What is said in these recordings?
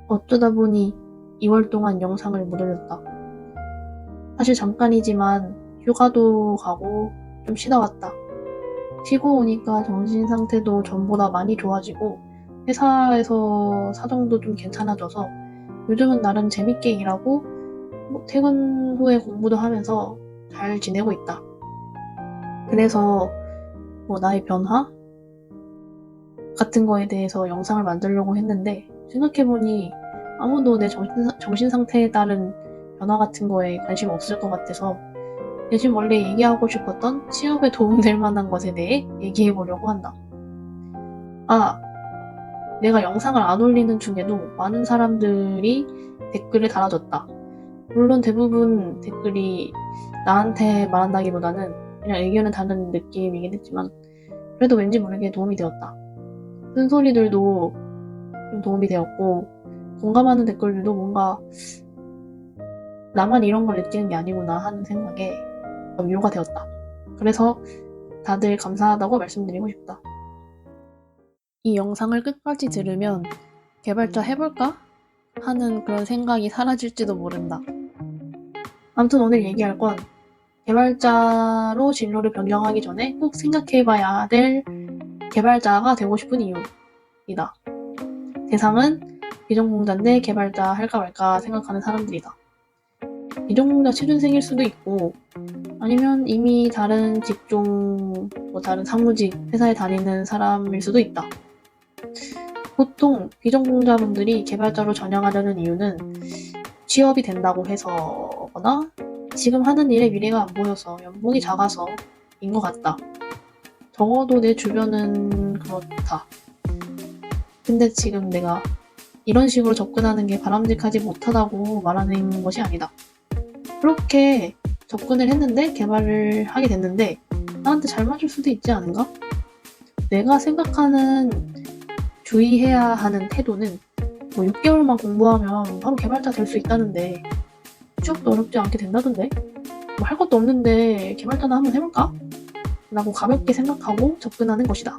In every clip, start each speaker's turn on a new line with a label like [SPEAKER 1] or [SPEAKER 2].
[SPEAKER 1] 어쩌다 보니 2월 동안 영상을 못 올렸다. 사실 잠깐이지만 휴가도 가고 좀 쉬다 왔다. 쉬고 오니까 정신 상태도 전보다 많이 좋아지고 회사에서 사정도 좀 괜찮아져서 요즘은 나름 재밌게 일하고 퇴근 후에 공부도 하면서 잘 지내고 있다. 그래서 나의 변화 같은 거에 대해서 영상을 만들려고 했는데 생각해보니 아무도 내 정신 상태에 따른 변화 같은 거에 관심 없을 것 같아서 대신 원래 얘기하고 싶었던 취업에 도움될 만한 것에 대해 얘기해보려고 한다. 아, 내가 영상을 안 올리는 중에도 많은 사람들이 댓글을 달아줬다. 물론 대부분 댓글이 나한테 말한다기보다는 그냥 의견을 다는 느낌이긴 했지만 그래도 왠지 모르게 도움이 되었다. 쓴소리들도 좀 도움이 되었고 공감하는 댓글들도 뭔가 나만 이런 걸 느끼는 게 아니구나 하는 생각에 위로가 되었다. 그래서 다들 감사하다고 말씀드리고 싶다. 이 영상을 끝까지 들으면 개발자 해볼까? 하는 그런 생각이 사라질지도 모른다. 아무튼 오늘 얘기할 건 개발자로 진로를 변경하기 전에 꼭 생각해봐야 될 개발자가 되고 싶은 이유이다. 대상은 비전공자인데 개발자 할까 말까 생각하는 사람들이다. 비전공자 취준생일 수도 있고 아니면 이미 다른 직종, 다른 사무직, 회사에 다니는 사람일 수도 있다. 보통 비전공자분들이 개발자로 전향하려는 이유는 취업이 된다고 해서거나 지금 하는 일에 미래가 안 보여서 연봉이 작아서인 것 같다. 적어도 내 주변은 그렇다. 근데 지금 내가 이런 식으로 접근하는 게 바람직하지 못하다고 말하는 것이 아니다. 그렇게 접근을 했는데 개발을 하게 됐는데 나한테 잘 맞을 수도 있지 않은가? 내가 생각하는 주의해야 하는 태도는 6개월만 공부하면 바로 개발자 될 수 있다는데 취업도 어렵지 않게 된다던데 할 것도 없는데 개발자나 한번 해볼까? 라고 가볍게 생각하고 접근하는 것이다.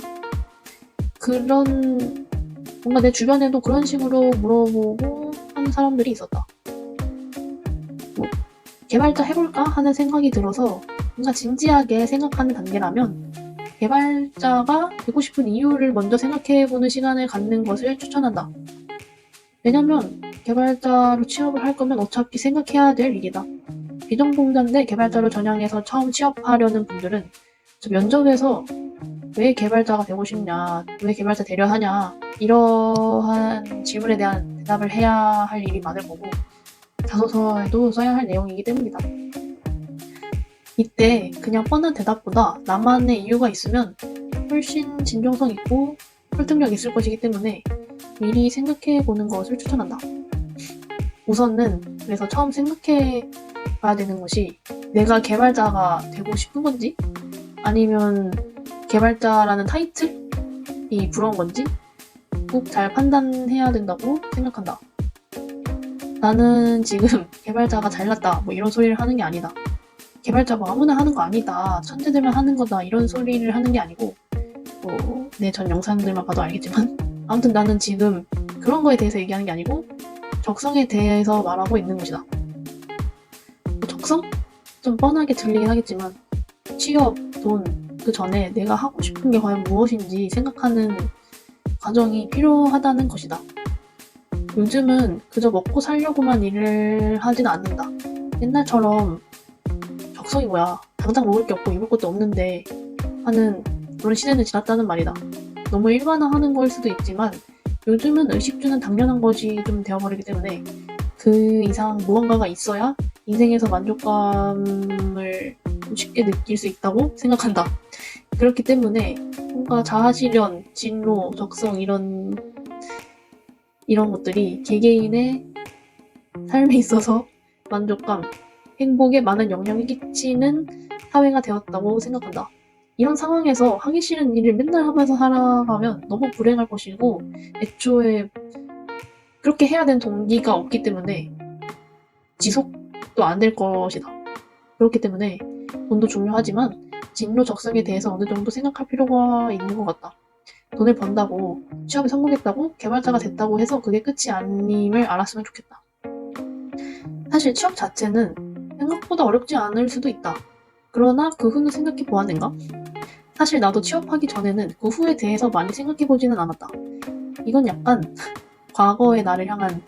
[SPEAKER 1] 뭔가 내 주변에도 그런 식으로 물어보고 하는 사람들이 있었다. 개발자 해볼까 하는 생각이 들어서 뭔가 진지하게 생각하는 단계라면 개발자가 되고 싶은 이유를 먼저 생각해보는 시간을 갖는 것을 추천한다. 왜냐면 개발자로 취업을 할 거면 어차피 생각해야 될 일이다. 비전공자인데 개발자로 전향해서 처음 취업하려는 분들은 면접에서 왜 개발자가 되고 싶냐, 왜 개발자 되려 하냐 이러한 질문에 대한 대답을 해야 할 일이 많을 거고 자소서에도 써야 할 내용이기 때문이다. 이때 그냥 뻔한 대답보다 나만의 이유가 있으면 훨씬 진정성 있고 설득력 있을 것이기 때문에 미리 생각해 보는 것을 추천한다. 우선은 그래서 처음 생각해 봐야 되는 것이 내가 개발자가 되고 싶은 건지 아니면 개발자라는 타이틀이 부러운 건지 꼭 잘 판단해야 된다고 생각한다. 나는 지금 개발자가 잘났다 이런 소리를 하는 게 아니다. 개발자 아무나 하는 거 아니다. 천재들만 하는 거다. 이런 소리를 하는 게 아니고 내 전 영상들만 봐도 알겠지만 아무튼 나는 지금 그런 거에 대해서 얘기하는 게 아니고 적성에 대해서 말하고 있는 것이다. 적성? 좀 뻔하게 들리긴 하겠지만 취업, 돈, 그 전에 내가 하고 싶은 게 과연 무엇인지 생각하는 과정이 필요하다는 것이다. 요즘은 그저 먹고 살려고만 일을 하진 않는다. 옛날처럼 적성이 뭐야, 당장 먹을 게 없고 입을 것도 없는데 하는 그런 시대는 지났다는 말이다. 너무 일반화하는 거일 수도 있지만 요즘은 의식주는 당연한 것이 좀 되어버리기 때문에 그 이상 무언가가 있어야 인생에서 만족감을 쉽게 느낄 수 있다고 생각한다. 그렇기 때문에 뭔가 자아실현, 진로, 적성 이런 것들이 개개인의 삶에 있어서 만족감, 행복에 많은 영향을 끼치는 사회가 되었다고 생각한다. 이런 상황에서 하기 싫은 일을 맨날 하면서 살아가면 너무 불행할 것이고 애초에 그렇게 해야 되는 동기가 없기 때문에 지속도 안 될 것이다. 그렇기 때문에 돈도 중요하지만 진로 적성에 대해서 어느 정도 생각할 필요가 있는 것 같다. 돈을 번다고, 취업에 성공했다고, 개발자가 됐다고 해서 그게 끝이 아님을 알았으면 좋겠다. 사실 취업 자체는 생각보다 어렵지 않을 수도 있다. 그러나 그 후는 생각해 보았는가? 사실 나도 취업하기 전에는 그 후에 대해서 많이 생각해 보지는 않았다. 이건 약간 과거의 나를 향한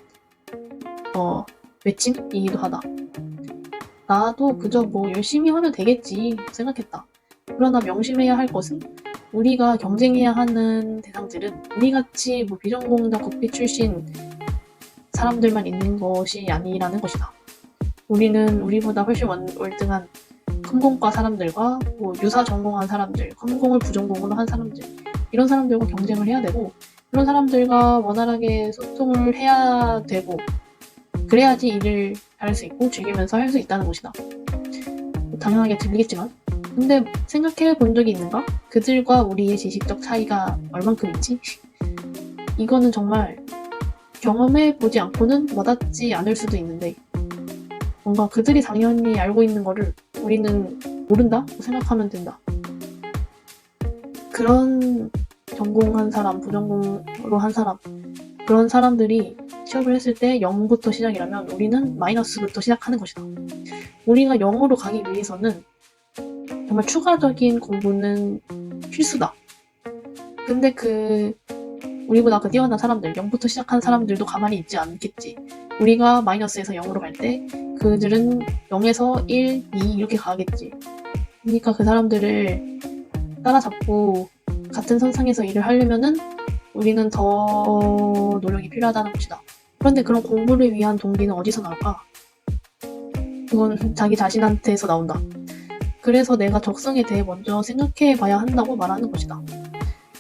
[SPEAKER 1] 외침이기도 하다. 나도 그저 뭐 열심히 하면 되겠지 생각했다. 그러나 명심해야 할 것은 우리가 경쟁해야 하는 대상들은 우리같이 뭐 비전공자 국비 출신 사람들만 있는 것이 아니라는 것이다. 우리는 우리보다 훨씬 월등한 컴공과 사람들과 뭐 유사 전공한 사람들, 컴공을 부전공으로 한 사람들, 이런 사람들과 경쟁을 해야 되고, 그런 사람들과 원활하게 소통을 해야 되고, 그래야지 일을 잘할 수 있고 즐기면서 할 수 있다는 것이다. 당연하게 들리겠지만, 근데 생각해 본 적이 있는가? 그들과 우리의 지식적 차이가 얼만큼인지? 이거는 정말 경험해 보지 않고는 와닿지 않을 수도 있는데, 뭔가 그들이 당연히 알고 있는 거를 우리는 모른다고 생각하면 된다. 그런 전공한 사람, 부전공으로 한 사람, 그런 사람들이 취업을 했을 때 0부터 시작이라면 우리는 마이너스부터 시작하는 것이다. 우리가 0으로 가기 위해서는 정말 추가적인 공부는 필수다. 근데 우리보다 뛰어난 사람들, 0부터 시작한 사람들도 가만히 있지 않겠지. 우리가 마이너스에서 0으로 갈 때 그들은 0에서 1, 2 이렇게 가겠지. 그러니까 그 사람들을 따라잡고 같은 선상에서 일을 하려면은 우리는 더 노력이 필요하다는 것이다. 그런데 그런 공부를 위한 동기는 어디서 나올까? 그건 자기 자신한테서 나온다. 그래서 내가 적성에 대해 먼저 생각해 봐야 한다고 말하는 것이다.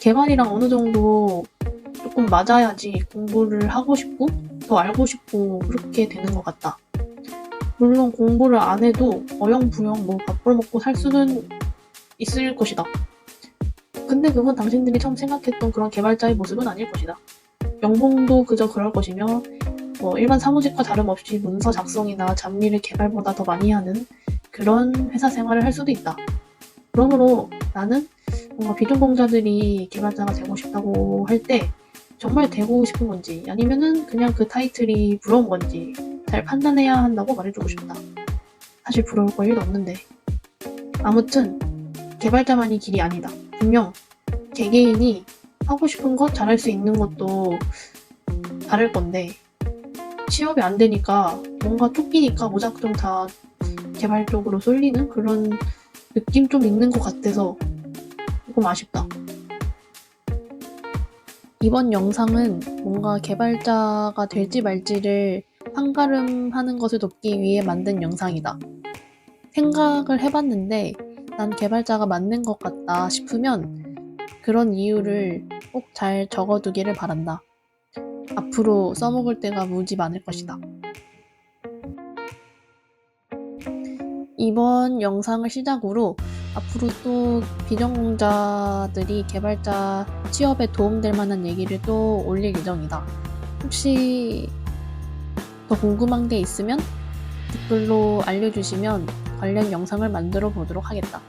[SPEAKER 1] 개발이랑 어느 정도 조금 맞아야지 공부를 하고 싶고 더 알고 싶고 그렇게 되는 것 같다. 물론 공부를 안 해도 어영부영 뭐 밥벌 먹고 살 수는 있을 것이다. 근데 그건 당신들이 처음 생각했던 그런 개발자의 모습은 아닐 것이다. 연봉도 그저 그럴 것이며 뭐 일반 사무직과 다름없이 문서 작성이나 잡일을 개발보다 더 많이 하는 그런 회사 생활을 할 수도 있다. 그러므로 나는 뭔가 비전공자들이 개발자가 되고 싶다고 할 때 정말 되고 싶은 건지 아니면은 그냥 그 타이틀이 부러운 건지 잘 판단해야 한다고 말해주고 싶다. 사실 부러울 거 1도 없는데. 아무튼 개발자만이 길이 아니다. 분명 개개인이 하고 싶은 것 잘할 수 있는 것도 다를 건데 취업이 안 되니까 뭔가 쫓기니까 무작정 다 개발 쪽으로 쏠리는 그런 느낌 좀 있는 것 같아서 조금 아쉽다. 이번 영상은 뭔가 개발자가 될지 말지를 판가름하는 것을 돕기 위해 만든 영상이다. 생각을 해봤는데 난 개발자가 맞는 것 같다 싶으면 그런 이유를 꼭 잘 적어두기를 바란다. 앞으로 써먹을 때가 무지 많을 것이다. 이번 영상을 시작으로 앞으로 또 비전공자들이 개발자 취업에 도움될 만한 얘기를 또 올릴 예정이다. 혹시 더 궁금한 게 있으면 댓글로 알려주시면 관련 영상을 만들어 보도록 하겠다.